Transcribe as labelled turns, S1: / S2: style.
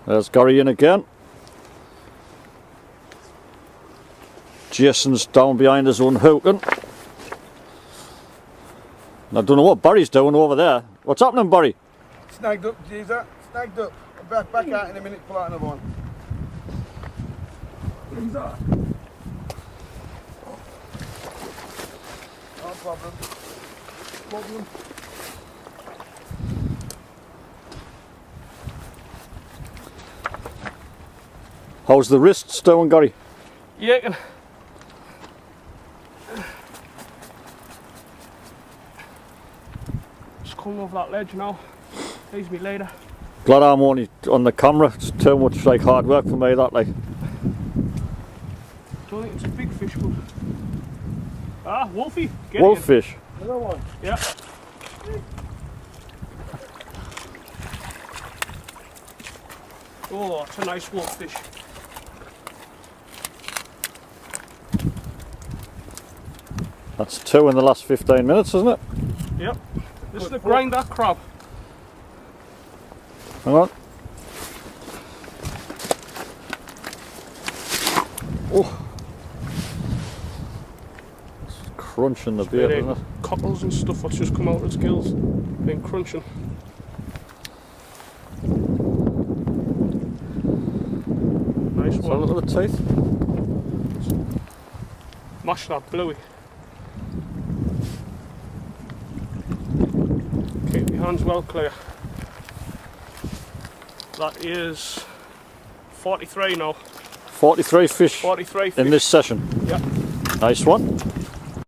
S1: There's Gary in again. Jason's down behind his own hooking. I don't know what Barry's doing over there. What's happening, Barry?
S2: Snagged up, geezer. Snagged up. I'll be back out in a minute, pull out another one. Geezer. No problem. Problem.
S1: How's the wrists doing, Gary?
S3: Yeah. Just coming over that ledge now. Leaves me later.
S1: Glad I'm only on the camera. It's too much like hard work for me, that like.
S3: Don't think it's a big fish, but wolfie.
S1: Wolffish.
S2: Another one.
S3: Yeah. Oh, it's a nice wolffish.
S1: That's 2 in the last 15 minutes, isn't it?
S3: Yep. This is the grinder crab.
S1: Hang on. Oh. It's crunching the bait, isn't it?
S3: Cockles and stuff that's just come out of its gills. Been crunching. Nice
S1: So
S3: one.
S1: look at the teeth.
S3: Mash that bluey. Keep your hands well clear. That is 43 now.
S1: 43 fish
S3: 43 fish.
S1: in this session.
S3: Yeah.
S1: Nice one.